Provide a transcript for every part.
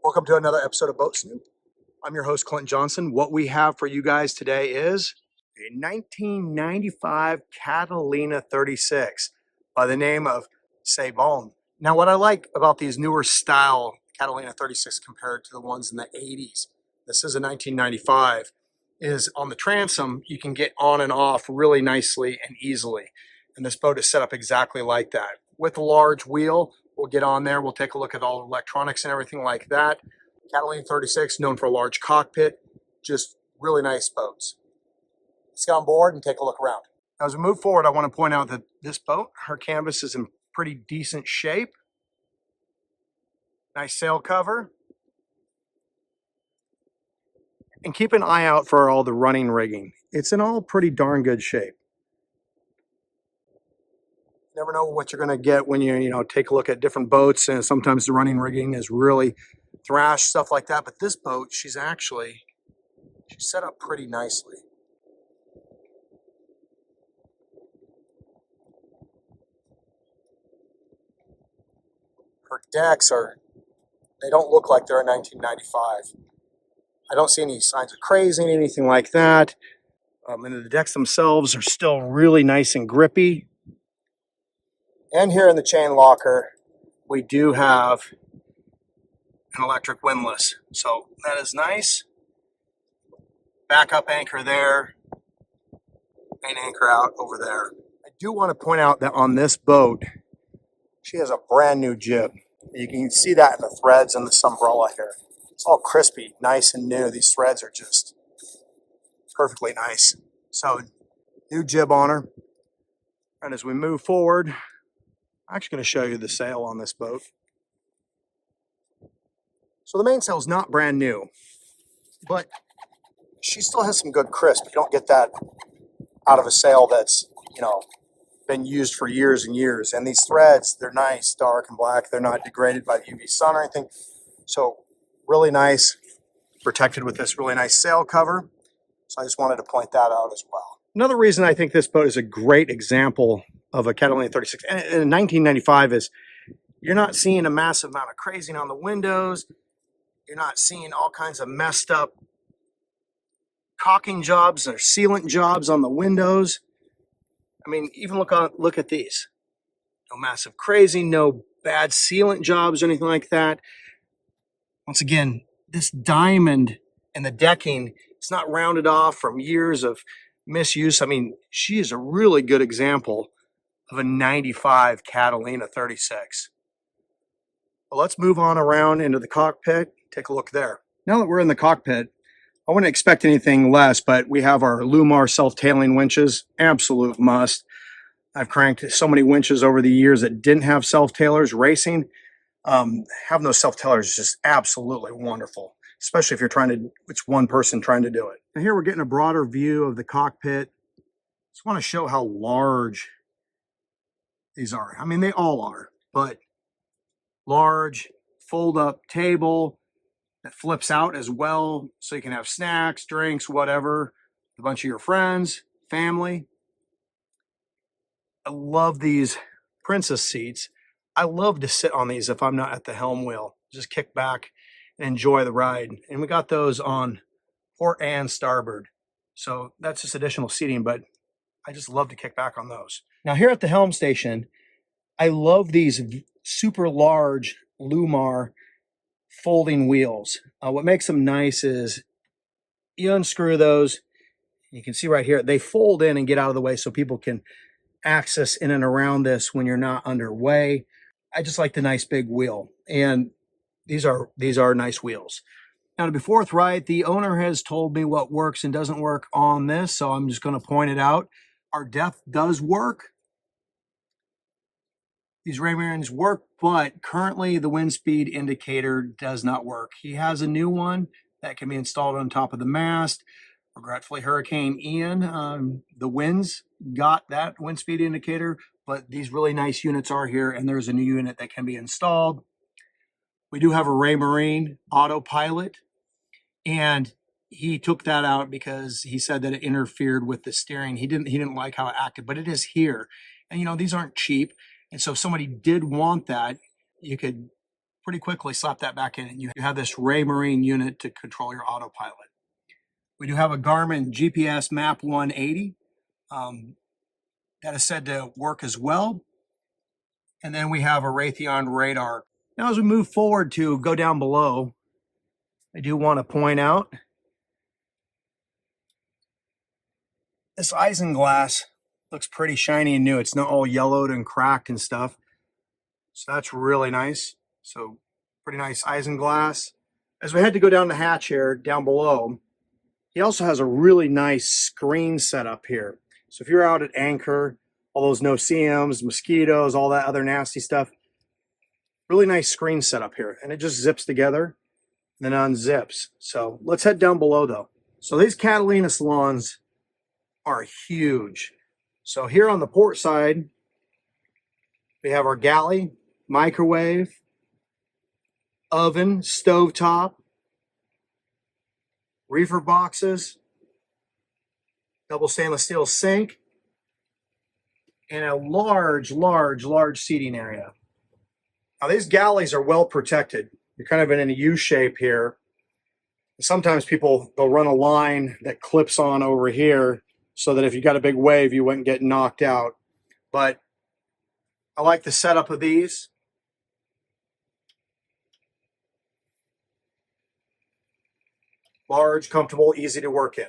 Welcome to another episode of Boat Snoop. I'm your host, Clint Johnson. What we have for you guys today is a 1995 Catalina 36 by the name of Salon. Now, what I like about these newer style Catalina 36 compared to the ones in the 80s, this is a 1995, is on the transom, you can get on and off really nicely and easily. And this boat is set up exactly like that. With a large wheel, we'll get on there, we'll take a look at all the electronics and everything like that. Catalina 36, known for a large cockpit, just really nice boats. Let's get on board and take a look around. Now, as we move forward, I want to point out that this boat, her canvas is in pretty decent shape. Nice sail cover. And keep an eye out for all the running rigging. It's in all pretty darn good shape. Never know what you're going to get when you take a look at different boats, and sometimes the running rigging is really thrashed, stuff like that. But this boat, she's set up pretty nicely. Her decks they don't look like they're in 1995. I don't see any signs of crazing, anything like that. And the decks themselves are still really nice and grippy. And here in the chain locker, we do have an electric windlass. So that is nice. Backup anchor there. Main anchor out over there. I do want to point out that on this boat, she has a brand new jib. You can see that in the threads and this umbrella here. It's all crispy, nice and new. These threads are just perfectly nice. So, new jib on her. And as we move forward, I'm actually going to show you the sail on this boat. So the mainsail is not brand new, but she still has some good crisp. You don't get that out of a sail that's, been used for years and years. And these threads, they're nice, dark and black. They're not degraded by the UV sun or anything. So really nice, protected with this really nice sail cover. So I just wanted to point that out as well. Another reason I think this boat is a great example of a Catalina 36 in 1995 is you're not seeing a massive amount of crazing on the windows. You're not seeing all kinds of messed up caulking jobs or sealant jobs on the windows. I mean, even look at these. No massive crazing, no bad sealant jobs or anything like that. Once again, this diamond in the decking, it's not rounded off from years of misuse. I mean, she is a really good example of a 95 Catalina 36. Well, let's move on around into the cockpit. Take a look there. Now that we're in the cockpit, I wouldn't expect anything less, but we have our Lumar self-tailing winches, absolute must. I've cranked so many winches over the years that didn't have self-tailers racing. Having those self-tailers is just absolutely wonderful, especially if it's one person trying to do it. Now here we're getting a broader view of the cockpit. Just want to show how large these are. I mean, they all are, but large fold-up table that flips out as well, so you can have snacks, drinks, whatever, a bunch of your friends, family. I love these princess seats. I love to sit on these if I'm not at the helm wheel. Just kick back and enjoy the ride. And we got those on port and starboard. So that's just additional seating, but I just love to kick back on those. Now here at the helm station, I love these super large Lumar folding wheels. What makes them nice is you unscrew those. You can see right here, they fold in and get out of the way so people can access in and around this when you're not underway. I just like the nice big wheel, and these are nice wheels. Now, to be forthright, the owner has told me what works and doesn't work on this, so I'm just going to point it out. Our depth does work. These Raymarines work, but currently the wind speed indicator does not work. He has a new one that can be installed on top of the mast. Regretfully, Hurricane Ian, the winds got that wind speed indicator, but these really nice units are here, and there's a new unit that can be installed. We do have a Raymarine autopilot, and he took that out because he said that it interfered with the steering. He didn't like how it acted, but it is here. And these aren't cheap. And so if somebody did want that, you could pretty quickly slap that back in, and you have this Raymarine unit to control your autopilot. We do have a Garmin GPS Map 180 that is said to work as well. And then we have a Raytheon radar. Now, as we move forward to go down below, I do want to point out this isinglass looks pretty shiny and new. It's not all yellowed and cracked and stuff. So that's really nice. So pretty nice isinglass. As we had to go down the hatch here, down below, he also has a really nice screen set up here. So if you're out at anchor, all those no-see-ums, mosquitoes, all that other nasty stuff, really nice screen set up here. And it just zips together and then unzips. So let's head down below though. So these Catalina salons are huge. So here on the port side, we have our galley, microwave, oven, stovetop, reefer boxes, double stainless steel sink, and a large seating area. Now these galleys are well protected. You're kind of in a U shape here. Sometimes they'll run a line that clips on over here so that if you got a big wave, you wouldn't get knocked out. But I like the setup of these. Large, comfortable, easy to work in.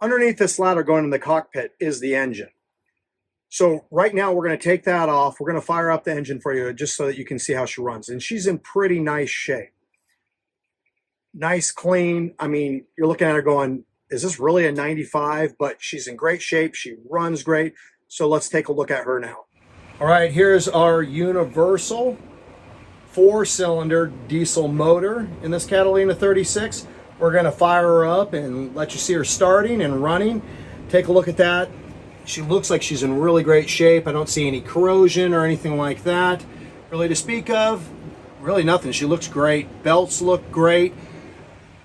Underneath this ladder going in the cockpit is the engine. So right now we're going to take that off. We're going to fire up the engine for you just so that you can see how she runs. And she's in pretty nice shape. Nice, clean. I mean, you're looking at her going, is this really a 95? But she's in great shape. She runs great. So let's take a look at her now. All right, here's our universal 4-cylinder diesel motor in this Catalina 36. We're going to fire her up and let you see her starting and running. Take a look at that. She looks like she's in really great shape. I don't see any corrosion or anything like that really to speak of. Really nothing. She looks great. Belts look great.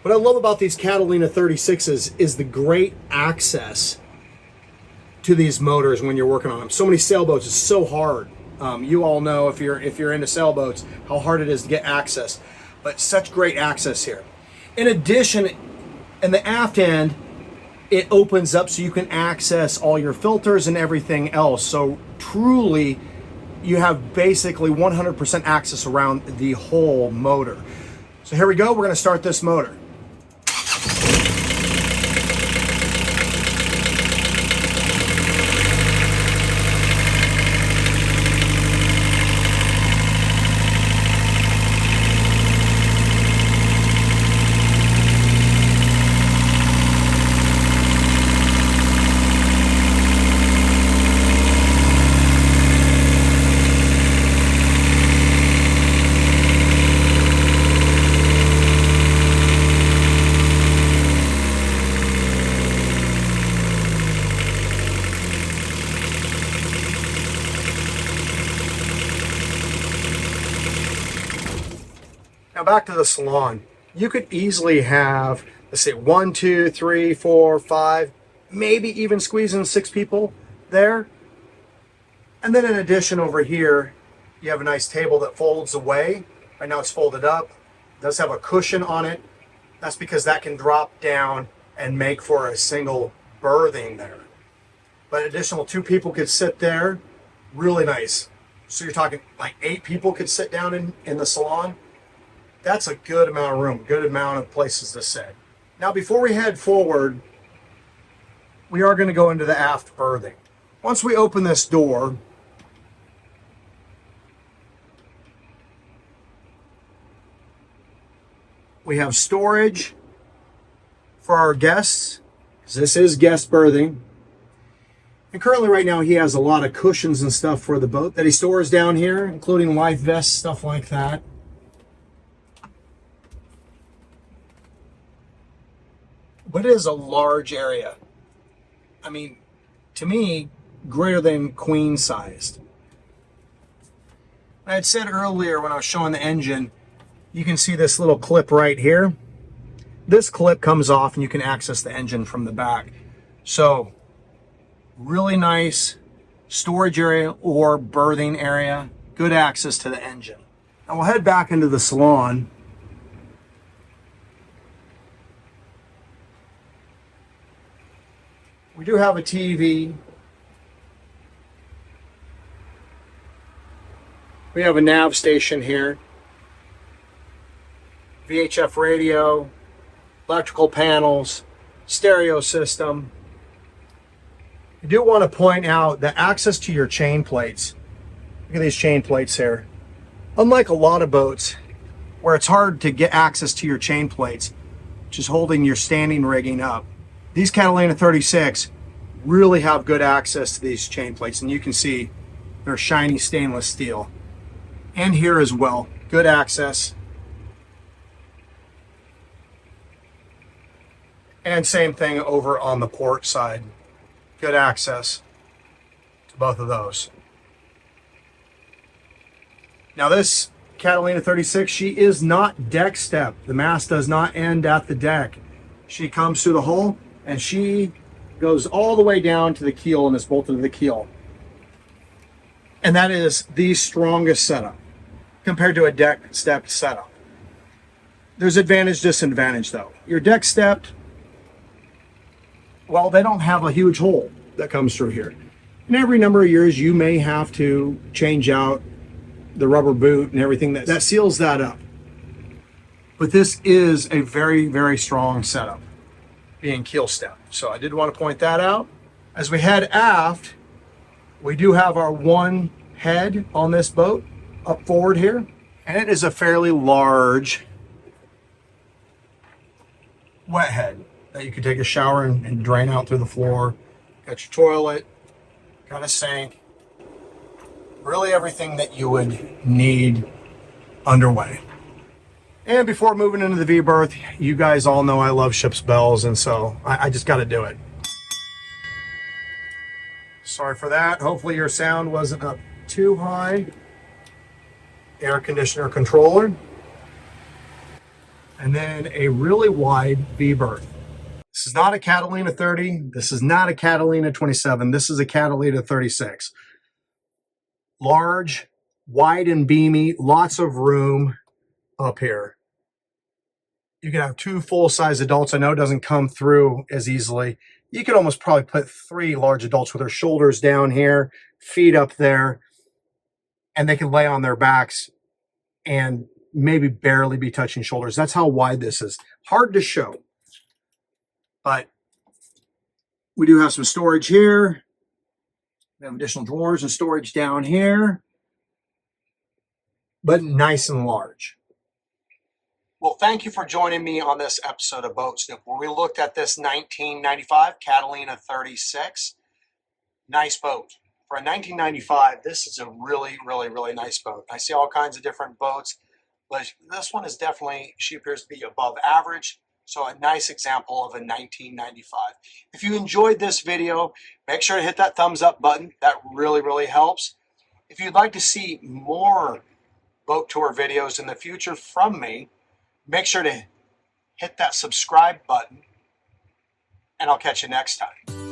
What I love about these Catalina 36s is the great access to these motors when you're working on them. So many sailboats, it's so hard. You all know if you're into sailboats how hard it is to get access, but such great access here. In addition, in the aft end, it opens up so you can access all your filters and everything else. So truly, you have basically 100% access around the whole motor. So here we go. We're going to start this motor. Now back to the salon. You could easily have, let's say 1, 2, 3, 4, 5, maybe even squeeze in 6 people there. And then in addition over here, you have a nice table that folds away. Right now it's folded up. It does have a cushion on it. That's because that can drop down and make for a single berthing there. But additional 2 people could sit there. Really nice. So you're talking like 8 people could sit down in the salon. That's a good amount of room, good amount of places to sit. Now, before we head forward, we are going to go into the aft berthing. Once we open this door, we have storage for our guests, because this is guest berthing. And currently right now he has a lot of cushions and stuff for the boat that he stores down here, including life vests, stuff like that. But it is a large area. I mean, to me, greater than queen sized. I had said earlier when I was showing the engine, you can see this little clip right here. This clip comes off and you can access the engine from the back. So, really nice storage area or berthing area. good access to the engine. Now we'll head back into the salon. We do have a TV. We have a nav station here. VHF radio, electrical panels, stereo system. I do want to point out the access to your chain plates. Look at these chain plates here. Unlike a lot of boats where it's hard to get access to your chain plates, which is holding your standing rigging up, these Catalina 36 really have good access to these chain plates, and you can see they're shiny stainless steel. And here as well, good access. And same thing over on the port side. Good access to both of those. Now this Catalina 36, she is not deck step. The mast does not end at the deck. She comes through the hull and she goes all the way down to the keel and is bolted to the keel. And that is the strongest setup compared to a deck stepped setup. There's advantage, disadvantage though. Your deck stepped, well, they don't have a huge hole that comes through here. And every number of years, you may have to change out the rubber boot and everything that seals that up. But this is a very, very strong setup, being keel step. So I did want to point that out. As we head aft, we do have our one head on this boat up forward here. And it is a fairly large wet head that you could take a shower and drain out through the floor. Got your toilet, got a sink, really everything that you would need underway. And before moving into the V-berth, you guys all know I love ship's bells, and so I just got to do it. Sorry for that. Hopefully your sound wasn't up too high. Air conditioner controller. And then a really wide V-berth. This is not a Catalina 30. This is not a Catalina 27. This is a Catalina 36. Large, wide and beamy, lots of room up here. You can have two full-size adults. I know it doesn't come through as easily. You could almost probably put three large adults with their shoulders down here, feet up there, and they can lay on their backs and maybe barely be touching shoulders. That's how wide this is. Hard to show. But we do have some storage here. We have additional drawers and storage down here, but nice and large. Well, thank you for joining me on this episode of Boat Snoop, where we looked at this 1995 Catalina 36. Nice boat. For a 1995, this is a really, really, really nice boat. I see all kinds of different boats, but this one is definitely, she appears to be above average. So a nice example of a 1995. If you enjoyed this video, make sure to hit that thumbs up button. That really, really helps. If you'd like to see more boat tour videos in the future from me, make sure to hit that subscribe button, and I'll catch you next time.